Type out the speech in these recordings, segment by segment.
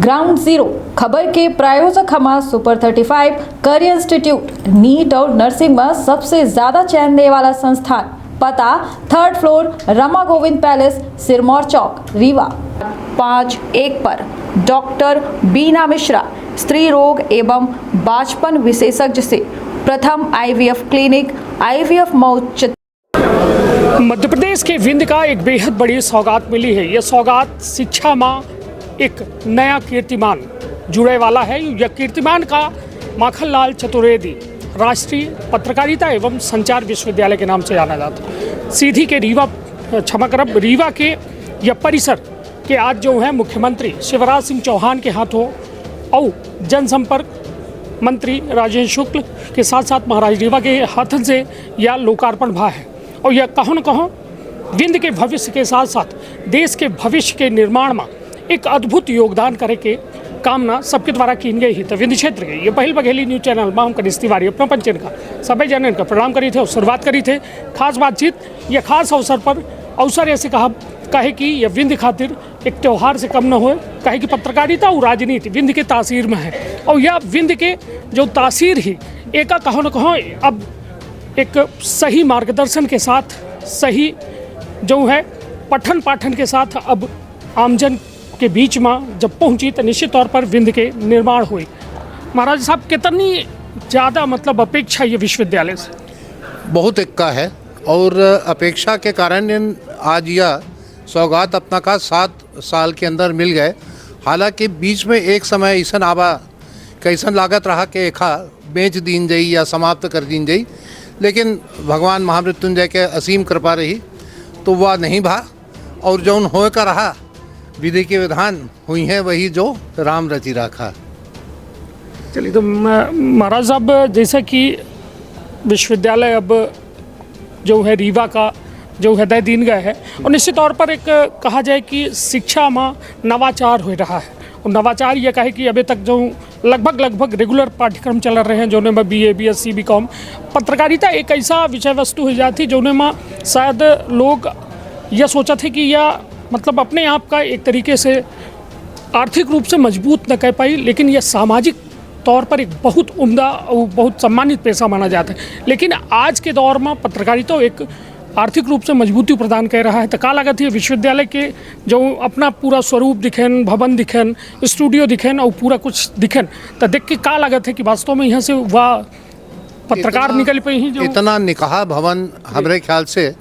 Ground zero खबर के प्रायोजक हमारा सुपर 35 करियर इंस्टीट्यूट नीट और नर्सिंग में सबसे ज्यादा चयन देने वाला संस्थान। पता 3rd floor Rama Govind palace, Sirmaur Chowk, Rewa. 51 पर डॉक्टर बीना मिश्रा, स्त्री रोग एवं बांझपन विशेषज्ञ से प्रथम IVF clinic, IVF Mau. Madhya Pradesh के विंध्य का एक बेहद बड़ी सौगात मिली है। यह सौगात शिक्षा में एक नया कीर्तिमान जुड़े वाला है। यह कीर्तिमान का माखनलाल चतुर्वेदी राष्ट्रीय पत्रकारिता एवं संचार विश्वविद्यालय के नाम से जाना जाता है। सीधी के रीवा के यह परिसर के आज जो है मुख्यमंत्री शिवराज सिंह चौहान के हाथों और जनसंपर्क मंत्री राजेंद्र शुक्ल के साथ साथ महाराज रीवा के हाथों से यह लोकार्पण भा है। और यह कहों न कहों विंध्य के भविष्य के साथ साथ देश के भविष्य के निर्माण में एक अद्भुत योगदान करे के कामना सबके द्वारा की गई ही। तो विंध्य क्षेत्र के ये पहल बघेली न्यूज चैनल में हम कनिष्ठ तिवारी अपना पंचन का सभी जनन का प्रणाम करी थे और शुरुआत करी थे खास बातचीत। यह खास अवसर पर अवसर ऐसे कहे कि यह विंध्य खातिर एक त्यौहार से कम न हो, कहे कि पत्रकारिता और राजनीति विंध्य के तासीर में है। और यह विंध्य के जो तासीर ही एक कहो न कहो अब एक सही मार्गदर्शन के साथ, सही जो है पठन पाठन के साथ अब आमजन के बीच में जब पहुंची तो निश्चित तौर पर विंध्य के निर्माण हुई। महाराज साहब कितनी ज़्यादा मतलब अपेक्षा ये विश्वविद्यालय से? बहुत इक्का है और अपेक्षा के कारण आज यह सौगात अपना का 7 साल के अंदर मिल गए। हालांकि बीच में एक समय ऐसा आवा कैसन लागत रहा कि एखा बेच दीन जाई या समाप्त कर दीन जाई, लेकिन भगवान महामृत्युंजय के असीम कृपा रही तो वह नहीं भा। और जौन होए का रहा विधि के विधान हुई हैं वही जो राम रचि रखा। चलिए तो महाराज साहब जैसा कि विश्वविद्यालय अब जो है रीवा का जो हृदय दीन गए है और निश्चित तौर पर एक कहा जाए कि शिक्षा में नवाचार हो रहा है। और नवाचार ये कहे कि अभी तक जो लगभग रेगुलर पाठ्यक्रम चल रहे हैं जो में BA BSc BCom पत्रकारिता एक ऐसा विषय वस्तु हो जाती जो में शायद लोग यह सोचा थे कि यह मतलब अपने आप का एक तरीके से आर्थिक रूप से मजबूत न कह पाई, लेकिन यह सामाजिक तौर पर एक बहुत उम्दा और बहुत सम्मानित पेशा माना जाता है। लेकिन आज के दौर में पत्रकारिता एक आर्थिक रूप से मजबूती प्रदान कर रहा है। तो का लागत है विश्वविद्यालय के जो अपना पूरा स्वरूप दिखेन, भवन दिखेन, स्टूडियो दिखेन और पूरा कुछ दिखेन, तो देख के का लागत है कि वास्तव में यहाँ से वह पत्रकार निकल पे ही जो इतना निकाह भवन हमारे ख्याल से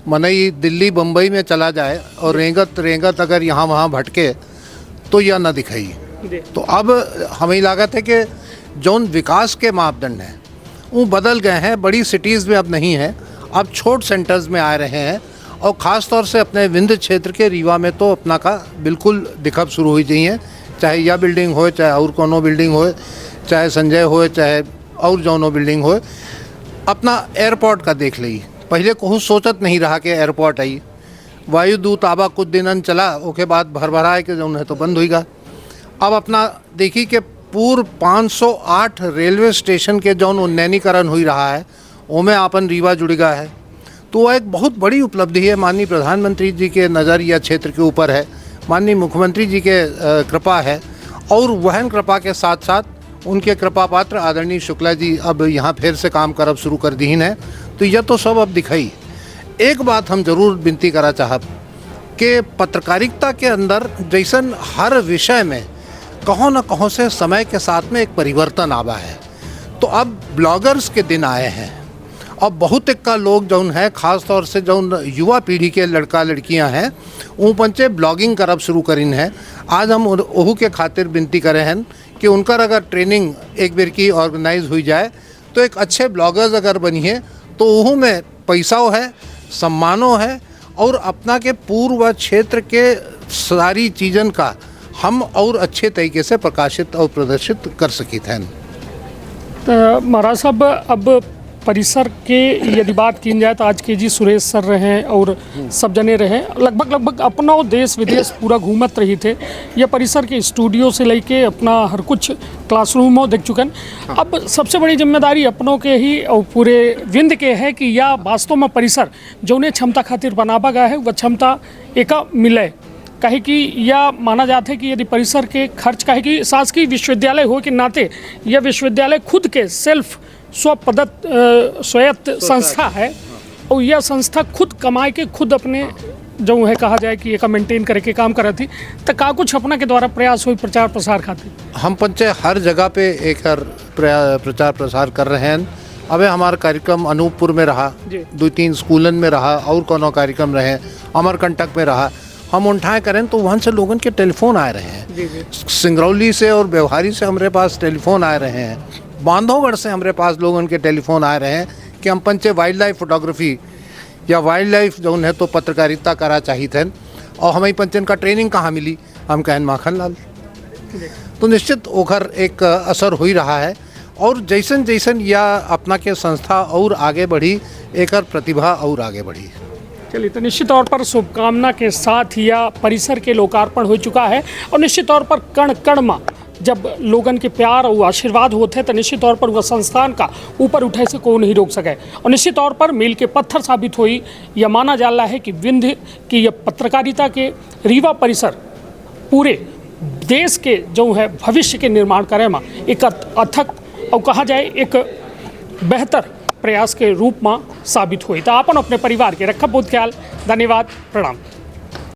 मनई दिल्ली बम्बई में चला जाए और रेंगत अगर यहाँ वहाँ भटके तो यह न दिखाई। तो अब हमें लागत है कि जौन विकास के मापदंड हैं वो बदल गए हैं। बड़ी सिटीज़ में अब नहीं है, अब छोट सेंटर्स में आ रहे हैं। और ख़ास तौर से अपने विंध्य क्षेत्र के रीवा में तो अपना का बिल्कुल दिखब शुरू हो जाइए, चाहे यह बिल्डिंग हो, चाहे और कोनो बिल्डिंग हो, चाहे संजय हो, चाहे और जौनो बिल्डिंग हो। अपना एयरपोर्ट का देख ली, पहले कुछ सोचत नहीं रहा कि एयरपोर्ट आई। वायुदूत आबा कुछ दिन चला, उसके बाद भरभराए के जो है तो बंद होगा। अब अपना देखी कि पूर्व 508 रेलवे स्टेशन के जौन उन्नयनीकरण हो रहा है उनमें आपन रीवा जुड़ेगा है। तो वह एक बहुत बड़ी उपलब्धि है। माननीय प्रधानमंत्री जी के नज़र यह क्षेत्र के ऊपर है, माननीय मुख्यमंत्री जी के कृपा है और वहन कृपा के साथ साथ उनके कृपा पात्र आदरणीय शुक्ला जी अब यहाँ फिर से काम करब शुरू कर दीन है। तो यह तो सब अब दिखाई। एक बात हम जरूर विनती करा चाहब कि पत्रकारिता के अंदर जैसन हर विषय में कहों न कहों से समय के साथ में एक परिवर्तन आवा है। तो अब ब्लॉगर्स के दिन आए हैं और बहुत एक का लोग जौन है ख़ास तौर से जौन युवा पीढ़ी के लड़का लड़कियां हैं वो पंचे ब्लॉगिंग करब शुरू करीन है। आज हम ओहू के खातिर विनती करे हैं कि उनकर अगर ट्रेनिंग एक बार की ऑर्गेनाइज हुई जाए तो एक अच्छे ब्लॉगर्स अगर बनिए तो ओहू में पैसाओ है, सम्मानो है और अपना के पूर्व क्षेत्र के सारी चीज़न का हम और अच्छे तरीके से प्रकाशित और प्रदर्शित कर सकित हैं। तो महाराज साहब अब परिसर के यदि बात की जाए तो आज KG सुरेश सर रहे और सब जने रहे, लगभग अपना देश विदेश पूरा घूमत रही थे। यह परिसर के स्टूडियो से लेके अपना हर कुछ क्लासरूम देख चुके हैं। अब सबसे बड़ी जिम्मेदारी अपनों के ही और पूरे विंध्य के है कि यह वास्तव में परिसर जो उन्हें क्षमता खातिर बनावा गया है वह क्षमता एक मिले। कहे कि यह माना जाता है कि यदि परिसर के खर्च कहे कि शासकीय विश्वविद्यालय हो के नाते यह विश्वविद्यालय खुद के स्वायत्त संस्था है और यह संस्था खुद कमाए के खुद अपने जो है कहा जाए कि एक मेंटेन करके काम कर रही थी तो का कुछ अपना के द्वारा प्रयास हुई प्रचार प्रसार खातिर हम पंचे हर जगह पे एक प्रचार प्रसार कर रहे हैं। अबे हमारा कार्यक्रम अनूपपुर में रहा, जी। 2-3 स्कूलन में रहा और कोनो कार्यक्रम रहे, अमरकंटक में रहा। हम उठाए करें तो वहाँ से लोगों के टेलीफोन आ रहे हैं, जी जी सिंगरौली से और व्यवहारी से हमारे पास टेलीफोन आ रहे हैं, बांधवगढ़ से हमारे पास लोगों के टेलीफोन आ रहे हैं कि हम पंचे वाइल्ड लाइफ फोटोग्राफी या वाइल्ड लाइफ जो है तो पत्रकारिता करा चाहिए थे और हमें पंचन का ट्रेनिंग कहाँ मिली। हम कहें माखनलाल। तो निश्चित ओखर एक असर हो ही रहा है और जैसन जैसन या अपना के संस्था और आगे बढ़ी एक प्रतिभा और आगे बढ़ी। चलिए, तो निश्चित तौर पर शुभकामना के साथ यह परिसर के लोकार्पण हो चुका है और निश्चित तौर पर कण कण में जब लोगन के प्यार और आशीर्वाद होते हैं तो निश्चित तौर पर वह संस्थान का ऊपर उठे से कोई नहीं रोक सके और निश्चित तौर पर मील के पत्थर साबित हुई। यह माना जा रहा है कि विंध्य की यह पत्रकारिता के रीवा परिसर पूरे देश के जो है भविष्य के निर्माण करे में एक अथक और कहा जाए एक बेहतर प्रयास के रूप में साबित हुई। तो आपन अपने परिवार के रखा बहुत ख्याल। धन्यवाद, प्रणाम।